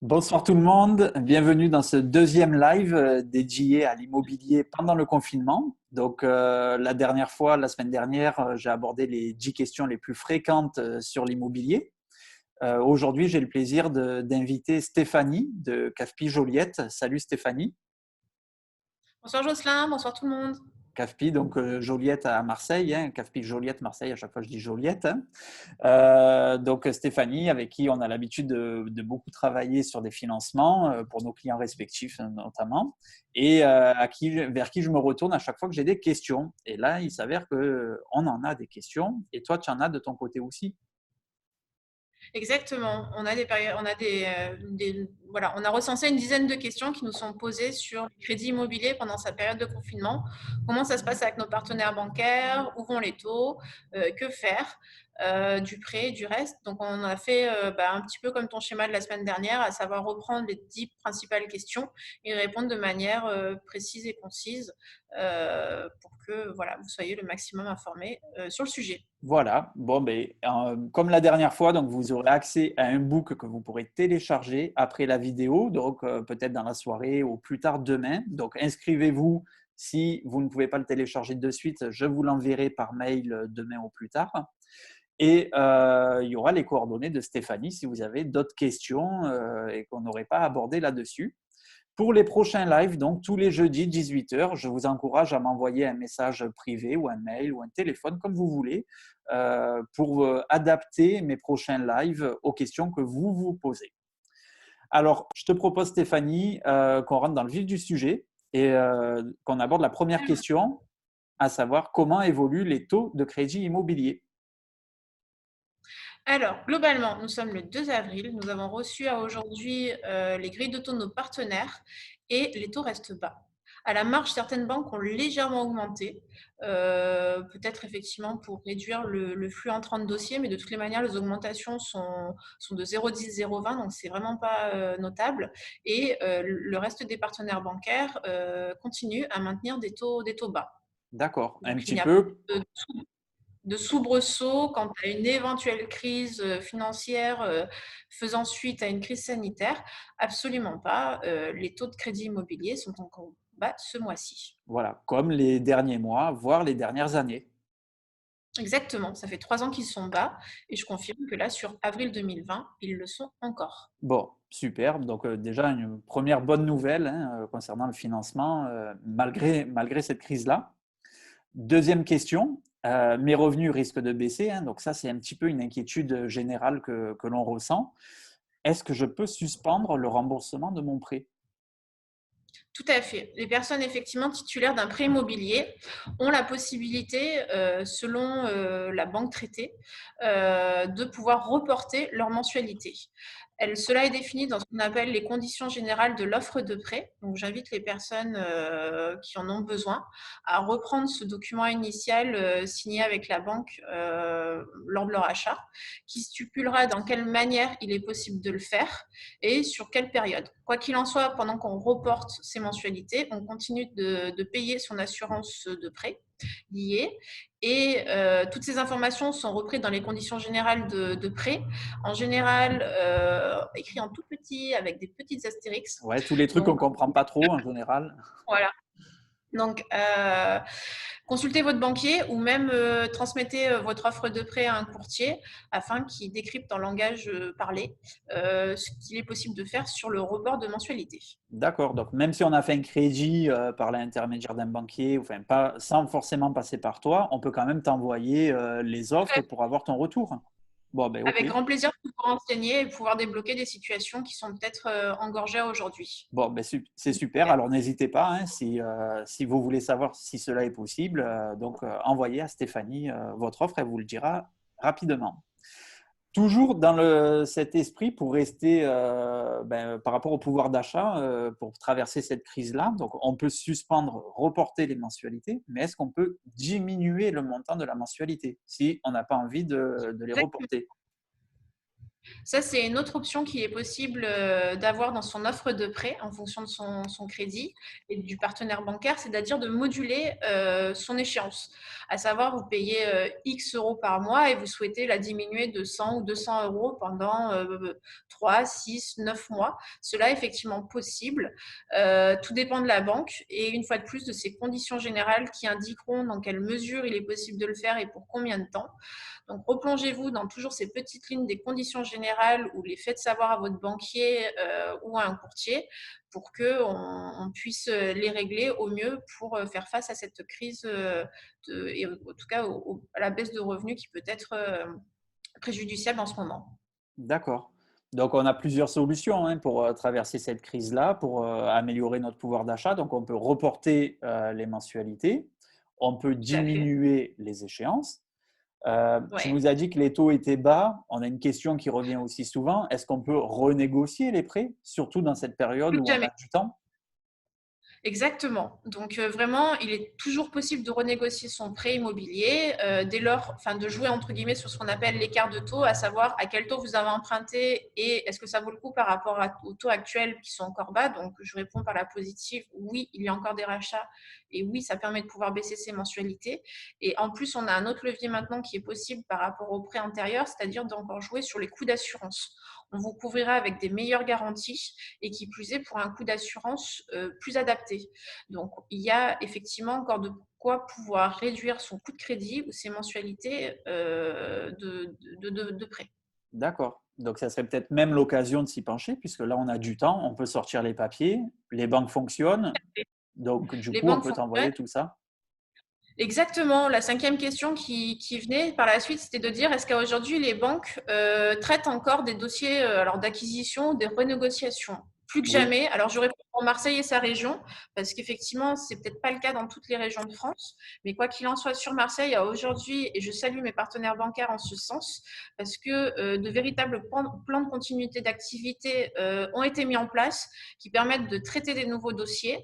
Bonsoir tout le monde, bienvenue dans ce deuxième live dédié à l'immobilier pendant le confinement. Donc la dernière fois, la semaine dernière, j'ai abordé les 10 questions les plus fréquentes sur l'immobilier. Aujourd'hui, j'ai le plaisir d'inviter Stéphanie de CAFPI Joliette. Salut Stéphanie. Bonsoir Jocelyn, bonsoir tout le monde. CAFPI, donc Joliette à Marseille, hein, CAFPI Joliette Marseille, à chaque fois je dis Joliette, hein. Donc Stéphanie, avec qui on a l'habitude de beaucoup travailler sur des financements pour nos clients respectifs notamment, et vers qui je me retourne à chaque fois que j'ai des questions. Et là, il s'avère qu'on en a des questions, et toi, tu en as de ton côté aussi. Exactement. On a des périodes, voilà, on a recensé une dizaine de questions qui nous sont posées sur le crédit immobilier pendant cette période de confinement. Comment ça se passe avec nos partenaires bancaires? Où vont les taux? Que faire? Du prêt, du reste. Donc, on a fait un petit peu comme ton schéma de la semaine dernière, à savoir reprendre les 10 principales questions et répondre de manière précise et concise pour que voilà, vous soyez le maximum informés sur le sujet. Voilà, bon, ben, comme la dernière fois, donc vous aurez accès à un book que vous pourrez télécharger après la vidéo, donc peut-être dans la soirée ou plus tard demain. Donc inscrivez-vous si vous ne pouvez pas le télécharger de suite, je vous l'enverrai par mail demain ou plus tard. Et il y aura les coordonnées de Stéphanie si vous avez d'autres questions et qu'on n'aurait pas abordé là-dessus. Pour les prochains lives, donc tous les jeudis 18h, je vous encourage à m'envoyer un message privé ou un mail ou un téléphone, comme vous voulez, pour adapter mes prochains lives aux questions que vous vous posez. Alors, je te propose, Stéphanie, qu'on rentre dans le vif du sujet et qu'on aborde la première question, à savoir comment évoluent les taux de crédit immobilier. Alors, globalement, nous sommes le 2 avril. Nous avons reçu à aujourd'hui les grilles de taux de nos partenaires et les taux restent bas. À la marge, certaines banques ont légèrement augmenté, peut-être effectivement pour réduire le flux entrant de dossiers, mais de toutes les manières, les augmentations sont de 0,10, 0,20, donc c'est vraiment pas notable. Et le reste des partenaires bancaires continuent à maintenir des taux bas. D'accord, un Donc, il petit n'y a pas peu. de soubresaut quant à une éventuelle crise financière faisant suite à une crise sanitaire. Absolument pas. Les taux de crédit immobilier sont encore bas ce mois-ci. Voilà, comme les derniers mois, voire les dernières années. Exactement, ça fait 3 ans qu'ils sont bas et je confirme que là, sur avril 2020, ils le sont encore. Bon, super. Donc déjà, une première bonne nouvelle hein, concernant le financement, malgré cette crise-là. Deuxième question, mes revenus risquent de baisser, hein, donc ça, c'est un petit peu une inquiétude générale que l'on ressent. Est-ce que je peux suspendre le remboursement de mon prêt? Tout à fait. Les personnes effectivement titulaires d'un prêt immobilier ont la possibilité, selon la banque traitée, de pouvoir reporter leur mensualité. Cela est défini dans ce qu'on appelle les conditions générales de l'offre de prêt. Donc, j'invite les personnes qui en ont besoin à reprendre ce document initial signé avec la banque lors de leur achat, qui stipulera dans quelle manière il est possible de le faire et sur quelle période. Quoi qu'il en soit, pendant qu'on reporte ses mensualités, on continue de payer son assurance de prêt liée et toutes ces informations sont reprises dans les conditions générales de prêt, en général écrit en tout petit avec des petites astérix. Ouais, tous les trucs qu'on ne Donc comprend pas trop en général. voilà. Donc, consultez votre banquier ou même transmettez votre offre de prêt à un courtier afin qu'il décrypte en langage parlé ce qu'il est possible de faire sur le report de mensualité. D'accord, donc même si on a fait un crédit par l'intermédiaire d'un banquier, enfin pas, sans forcément passer par toi, on peut quand même t'envoyer les offres pour avoir ton retour. Bon, ben ok. Avec grand plaisir de pouvoir enseigner et pouvoir débloquer des situations qui sont peut-être engorgées aujourd'hui. Bon, ben, c'est super. Alors n'hésitez pas hein, si vous voulez savoir si cela est possible. Donc envoyez à Stéphanie votre offre, elle vous le dira rapidement. Toujours dans cet esprit pour rester par rapport au pouvoir d'achat, pour traverser cette crise-là, donc on peut suspendre, reporter les mensualités, mais est-ce qu'on peut diminuer le montant de la mensualité si on n'a pas envie de les Exactement. reporter? Ça, c'est une autre option qui est possible d'avoir dans son offre de prêt en fonction de son crédit et du partenaire bancaire, c'est-à-dire de moduler son échéance. À savoir, vous payez X euros par mois et vous souhaitez la diminuer de 100 ou 200 euros pendant 3, 6, 9 mois. Cela est effectivement possible. Tout dépend de la banque et une fois de plus de ses conditions générales qui indiqueront dans quelle mesure il est possible de le faire et pour combien de temps. Donc, replongez-vous dans toujours ces petites lignes des conditions générales ou les faites savoir à votre banquier ou à un courtier pour qu'on puisse les régler au mieux pour faire face à cette crise et en tout cas à la baisse de revenus qui peut être préjudiciable en ce moment. D'accord. Donc, on a plusieurs solutions hein, pour traverser cette crise-là, pour améliorer notre pouvoir d'achat. Donc, on peut reporter les mensualités, on peut Tout à fait. diminuer les échéances. Tu Ouais. nous as dit que les taux étaient bas. On a une question qui revient aussi souvent. Est-ce qu'on peut renégocier les prêts, surtout dans cette période Plus où que on jamais. a du temps? Exactement. Donc vraiment, il est toujours possible de renégocier son prêt immobilier dès lors, enfin de jouer entre guillemets sur ce qu'on appelle l'écart de taux, à savoir à quel taux vous avez emprunté et est-ce que ça vaut le coup par rapport aux taux actuels qui sont encore bas. Donc je réponds par la positive, oui, il y a encore des rachats et oui, ça permet de pouvoir baisser ses mensualités. Et en plus, on a un autre levier maintenant qui est possible par rapport au prêt antérieur, c'est-à-dire d'encore jouer sur les coûts d'assurance. On vous couvrira avec des meilleures garanties et qui plus est pour un coût d'assurance plus adapté. Donc, il y a effectivement encore de quoi pouvoir réduire son coût de crédit ou ses mensualités de prêt. D'accord. Donc, ça serait peut-être même l'occasion de s'y pencher, puisque là, on a du temps, on peut sortir les papiers, les banques fonctionnent. Donc, du Les coup, on banques peut fonctionnent. t'envoyer tout ça. Exactement. La cinquième question qui venait par la suite, c'était de dire est-ce qu'aujourd'hui les banques traitent encore des dossiers alors d'acquisition, des renégociations? Plus que Oui, jamais. Alors je réponds pour Marseille et sa région, parce qu'effectivement, c'est peut-être pas le cas dans toutes les régions de France, mais quoi qu'il en soit, sur Marseille, il y a aujourd'hui, et je salue mes partenaires bancaires en ce sens, parce que de véritables plans de continuité d'activité ont été mis en place qui permettent de traiter des nouveaux dossiers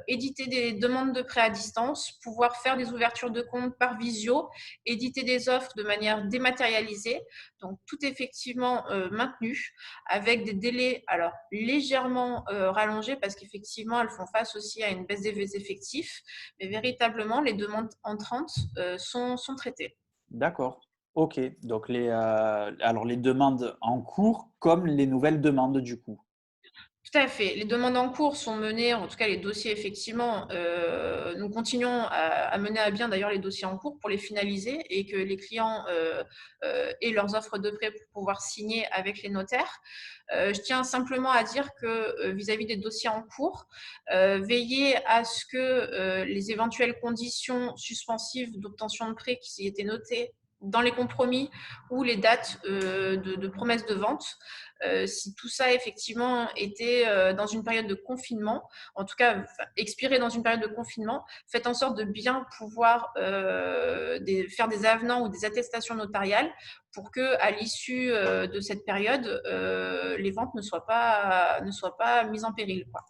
éditer des demandes de prêt à distance, pouvoir faire des ouvertures de compte par visio, éditer des offres de manière dématérialisée. Donc, tout est effectivement maintenu avec des délais alors légèrement rallongés parce qu'effectivement, elles font face aussi à une baisse des effectifs. Mais véritablement, les demandes entrantes sont traitées. d'accord. OK. Donc, alors les demandes en cours comme les nouvelles demandes, du coup. Tout à fait. Les demandes en cours sont menées, en tout cas les dossiers, effectivement, nous continuons à mener à bien d'ailleurs les dossiers en cours pour les finaliser et que les clients aient leurs offres de prêt pour pouvoir signer avec les notaires. Je tiens simplement à dire que vis-à-vis des dossiers en cours, veillez à ce que les éventuelles conditions suspensives d'obtention de prêt qui étaient notées dans les compromis ou les dates de promesses de vente si tout ça effectivement était dans une période de confinement, en tout cas expiré dans une période de confinement, faites en sorte de bien pouvoir faire des avenants ou des attestations notariales pour que à l'issue de cette période, les ventes ne soient pas mises en péril, quoi.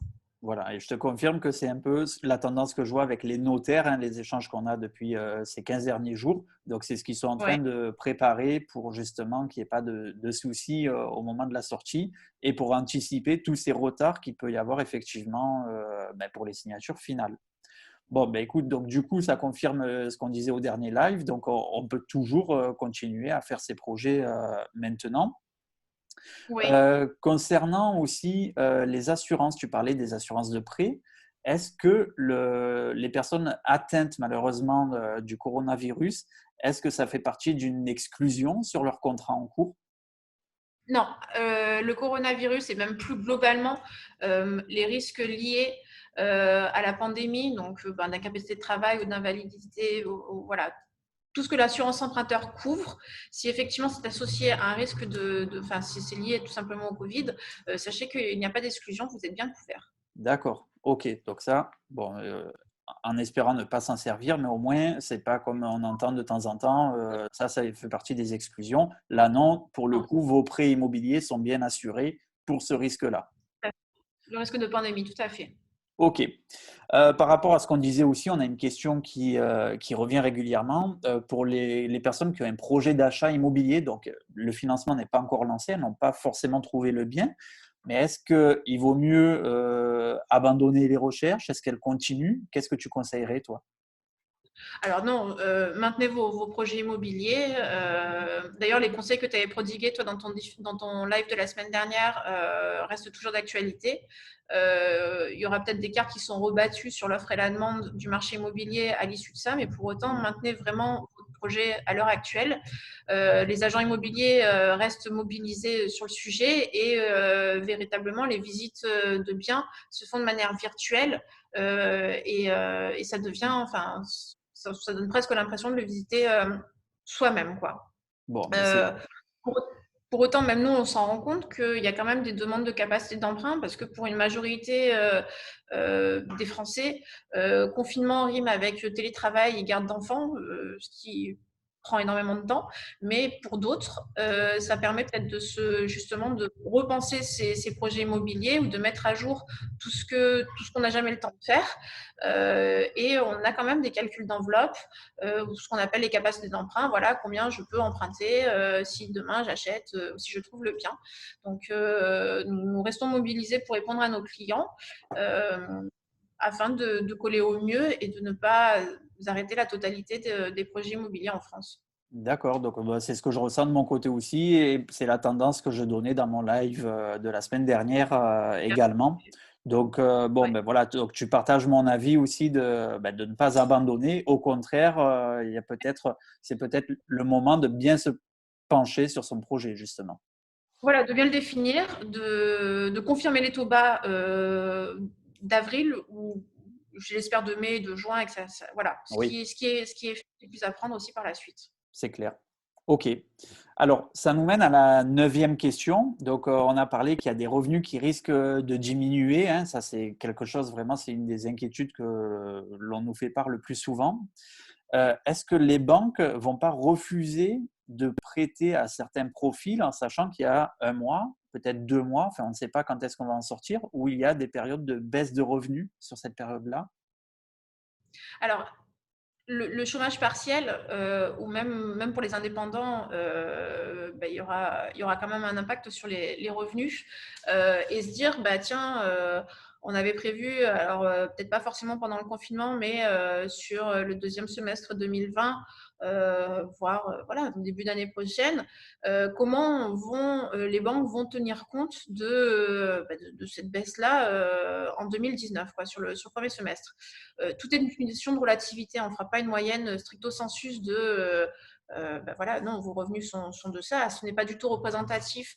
Voilà, et je te confirme que c'est un peu la tendance que je vois avec les notaires, hein, les échanges qu'on a depuis ces 15 derniers jours. Donc, c'est ce qu'ils sont en train Ouais. de préparer pour justement qu'il n'y ait pas de soucis au moment de la sortie et pour anticiper tous ces retards qu'il peut y avoir effectivement pour les signatures finales. Bon, ben écoute, donc du coup, ça confirme ce qu'on disait au dernier live. Donc, on peut toujours continuer à faire ces projets maintenant. Oui. Concernant aussi les assurances, tu parlais des assurances de prêt. Est-ce que les personnes atteintes malheureusement du coronavirus, est-ce que ça fait partie d'une exclusion sur leur contrat en cours? Non, le coronavirus et même plus globalement les risques liés à la pandémie, donc d'incapacité de travail ou d'invalidité, voilà, tout ce que l'assurance emprunteur couvre, si effectivement c'est associé à un risque enfin, si c'est lié tout simplement au Covid, sachez qu'il n'y a pas d'exclusion, vous êtes bien couvert. D'accord, ok. Donc ça, bon, en espérant ne pas s'en servir, mais au moins, c'est pas comme on entend de temps en temps, ça fait partie des exclusions. Là, non, pour le Non, coup, vos prêts immobiliers sont bien assurés pour ce risque-là. le risque de pandémie, tout à fait. Ok. Par rapport à ce qu'on disait aussi, on a une question qui revient régulièrement. Pour les personnes qui ont un projet d'achat immobilier, donc le financement n'est pas encore lancé, elles n'ont pas forcément trouvé le bien, mais est-ce qu'il vaut mieux abandonner les recherches? Est-ce qu'elles continuent? Qu'est-ce que tu conseillerais, toi? Alors non, maintenez vos projets immobiliers. D'ailleurs, les conseils que tu avais prodigués, toi, dans ton live de la semaine dernière, restent toujours d'actualité. Il y aura peut-être des cartes qui sont rebattues sur l'offre et la demande du marché immobilier à l'issue de ça, mais pour autant, maintenez vraiment votre projet à l'heure actuelle. Les agents immobiliers restent mobilisés sur le sujet et véritablement, les visites de biens se font de manière virtuelle et ça devient, enfin, ça donne presque l'impression de le visiter soi-même, quoi. Bon, mais c'est Euh, pour, pour autant, même nous, on s'en rend compte qu'il y a quand même des demandes de capacité d'emprunt parce que pour une majorité des Français, confinement rime avec télétravail et garde d'enfants, ce qui prend énormément de temps, mais pour d'autres, ça permet peut-être justement de repenser ces projets immobiliers ou de mettre à jour tout ce qu'on n'a jamais le temps de faire. Et on a quand même des calculs d'enveloppe, ce qu'on appelle les capacités d'emprunt. Voilà, combien je peux emprunter si demain j'achète, si je trouve le bien. Donc, nous restons mobilisés pour répondre à nos clients afin de coller au mieux et de ne pas arrêter la totalité des projets immobiliers en France. d'accord. Donc, bah, c'est ce que je ressens de mon côté aussi, et c'est la tendance que je donnais dans mon live de la semaine dernière également. Donc, bon, Ouais. ben voilà, donc tu partages mon avis aussi de ne pas abandonner. Au contraire, il y a c'est peut-être le moment de bien se pencher sur son projet, justement. Voilà, de bien le définir, de confirmer les taux bas d'avril ou je l'espère de mai, de juin, et que voilà, Oui. ce qui est plus à prendre aussi par la suite. C'est clair. OK. Alors, ça nous mène à la neuvième question. Donc, on a parlé qu'il y a des revenus qui risquent de diminuer, hein. Ça, c'est quelque chose, vraiment, c'est une des inquiétudes que l'on nous fait part le plus souvent. Est-ce que les banques vont pas refuser de prêter à certains profils en sachant qu'il y a un mois, peut-être 2 mois, enfin, on ne sait pas quand est-ce qu'on va en sortir, où il y a des périodes de baisse de revenus sur cette période-là? Alors, le chômage partiel, ou même pour les indépendants, bah, il y aura quand même un impact sur les revenus. Et se dire, bah, tiens, on avait prévu, alors peut-être pas forcément pendant le confinement, mais sur le deuxième semestre 2020, voire voilà, au début d'année prochaine, comment les banques vont tenir compte de cette baisse-là en 2019, quoi, sur le premier semestre. Tout est une question de relativité. On ne fera pas une moyenne stricto sensus de ben voilà, non, vos revenus sont de ça. Ce n'est pas du tout représentatif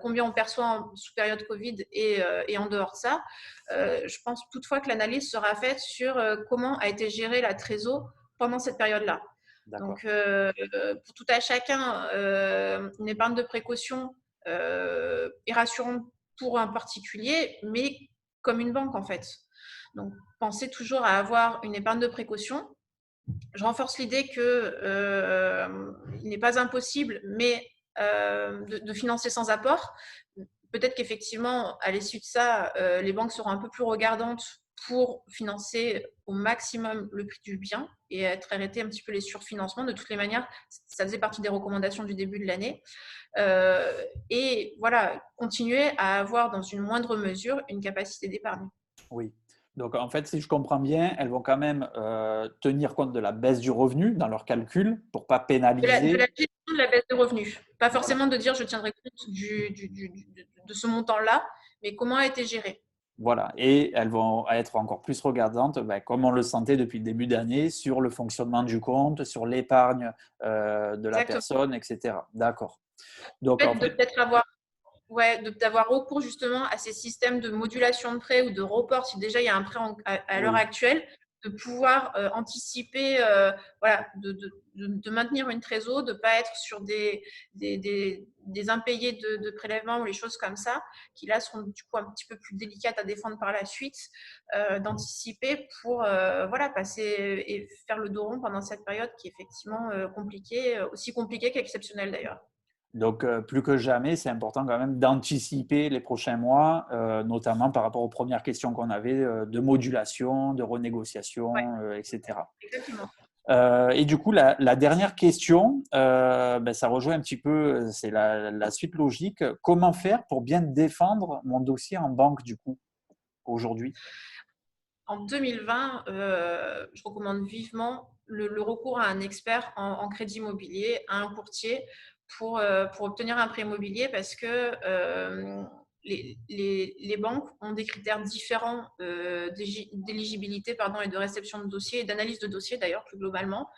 combien on perçoit sous période Covid et en dehors de ça. Je pense toutefois que l'analyse sera faite sur comment a été gérée la trésor pendant cette période-là. D'accord. Donc, pour tout à chacun, une épargne de précaution est rassurante pour un particulier, mais comme une banque en fait. Donc, pensez toujours à avoir une épargne de précaution. Je renforce l'idée que il n'est pas impossible, mais de financer sans apport. Peut-être qu'effectivement, à l'issue de ça, les banques seront un peu plus regardantes pour financer au maximum le prix du bien et être arrêter un petit peu les surfinancements. De toutes les manières, ça faisait partie des recommandations du début de l'année. Et voilà, continuer à avoir dans une moindre mesure une capacité d'épargne. Oui. Donc, en fait, si je comprends bien, elles vont quand même tenir compte de la baisse du revenu dans leur calcul pour pas De la pénaliser. gestion de la baisse de revenus. Pas Voilà. forcément de dire je tiendrai compte de ce montant-là, mais comment a été géré. Voilà. Et elles vont être encore plus regardantes, ben, comme on le sentait depuis le début d'année, sur le fonctionnement du compte, sur l'épargne de la Exactement. personne, etc. D'accord. Donc, en Peut-être de fait, peut-être avoir ouais, d'avoir recours justement à ces systèmes de modulation de prêt ou de report, si déjà il y a un prêt à l'heure oui. actuelle, de pouvoir anticiper, voilà, de maintenir une trésor, de ne pas être sur des impayés de prélèvements ou les choses comme ça, qui là sont du coup un petit peu plus délicates à défendre par la suite, d'anticiper pour voilà, passer et faire le dos rond pendant cette période qui est effectivement compliquée, aussi compliquée qu'exceptionnelle d'ailleurs. Donc, plus que jamais, c'est important quand même d'anticiper les prochains mois, notamment par rapport aux premières questions qu'on avait de modulation, de Ouais, renégociation, etc. exactement. Et du coup, la dernière question, ben, ça rejoint un petit peu, c'est la suite logique. Comment faire pour bien défendre mon dossier en banque, du coup, aujourd'hui? En 2020, je recommande vivement le recours à un expert en crédit immobilier, à un courtier pour obtenir un prêt immobilier parce que les banques ont des critères différents d'éligibilité et de réception de dossier et d'analyse de dossier d'ailleurs plus globalement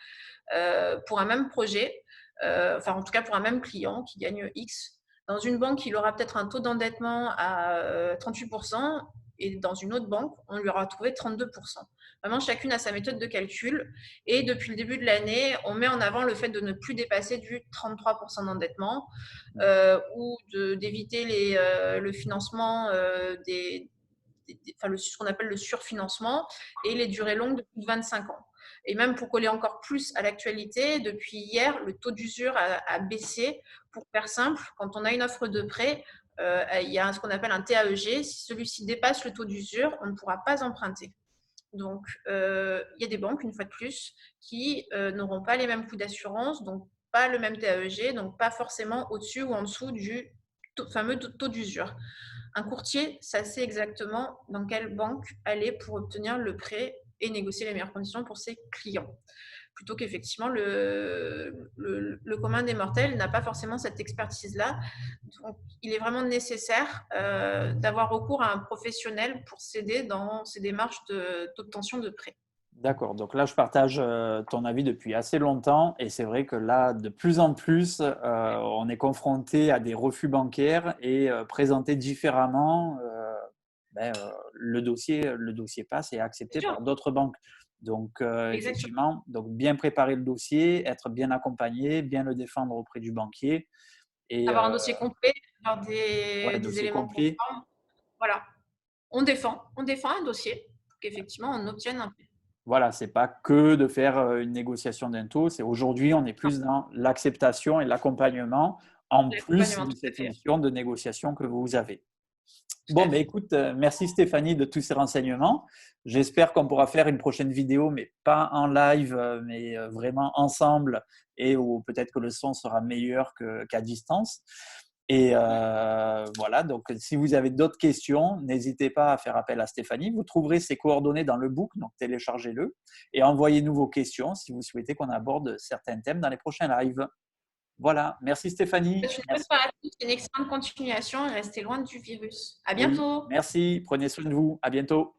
pour un même projet, enfin en tout cas pour un même client qui gagne X. Dans une banque, il aura peut-être un taux d'endettement à 38% et dans une autre banque, on lui aura trouvé 32%. Vraiment, chacune a sa méthode de calcul et depuis le début de l'année, on met en avant le fait de ne plus dépasser du 33% d'endettement ou d'éviter le financement ce qu'on appelle le surfinancement et les durées longues de plus de 25 ans. Et même pour coller encore plus à l'actualité, depuis hier, le taux d'usure a baissé. Pour faire simple, quand on a une offre de prêt, il y a ce qu'on appelle un TAEG. Si celui-ci dépasse le taux d'usure, on ne pourra pas emprunter. Donc, il y a des banques, une fois de plus, qui n'auront pas les mêmes coûts d'assurance, donc pas le même TAEG, donc pas forcément au-dessus ou en dessous du fameux taux d'usure. Un courtier, ça sait exactement dans quelle banque aller pour obtenir le prêt et négocier les meilleures conditions pour ses clients. Plutôt qu'effectivement, le commun des mortels n'a pas forcément cette expertise-là. Donc, il est vraiment nécessaire d'avoir recours à un professionnel pour s'aider dans ces démarches d'obtention de prêt. D'accord. Donc là, je partage ton avis depuis assez longtemps et c'est vrai que là, de plus en plus, on est confronté à des refus bancaires et présenté différemment, ben, le dossier passe et est C'est accepté sûr, par d'autres banques. Donc, exactement. effectivement, donc bien préparer le dossier, être bien accompagné, bien le défendre auprès du banquier et Avoir un dossier complet, avoir ouais, des dossier éléments complet. conformes. Voilà, on défend un dossier pour qu'effectivement on obtienne un prêt. Voilà, c'est pas que de faire une négociation d'un taux. C'est aujourd'hui, on est plus dans l'acceptation et l'accompagnement en plus L'accompagnement, de tout à cette fait. mission de négociation que vous avez. Tout Bon, à mais fait. écoute, merci Stéphanie de tous ces renseignements. J'espère qu'on pourra faire une prochaine vidéo, mais pas en live, mais vraiment ensemble et où peut-être que le son sera meilleur qu'à distance. Et voilà, donc si vous avez d'autres questions, n'hésitez pas à faire appel à Stéphanie. Vous trouverez ses coordonnées dans le book, donc téléchargez-le et envoyez-nous vos questions si vous souhaitez qu'on aborde certains thèmes dans les prochains lives. Voilà, merci Stéphanie. Une bonne Merci. soirée à tous, une excellente continuation et restez loin du virus. À Oui, bientôt. merci. Prenez soin de vous. À bientôt.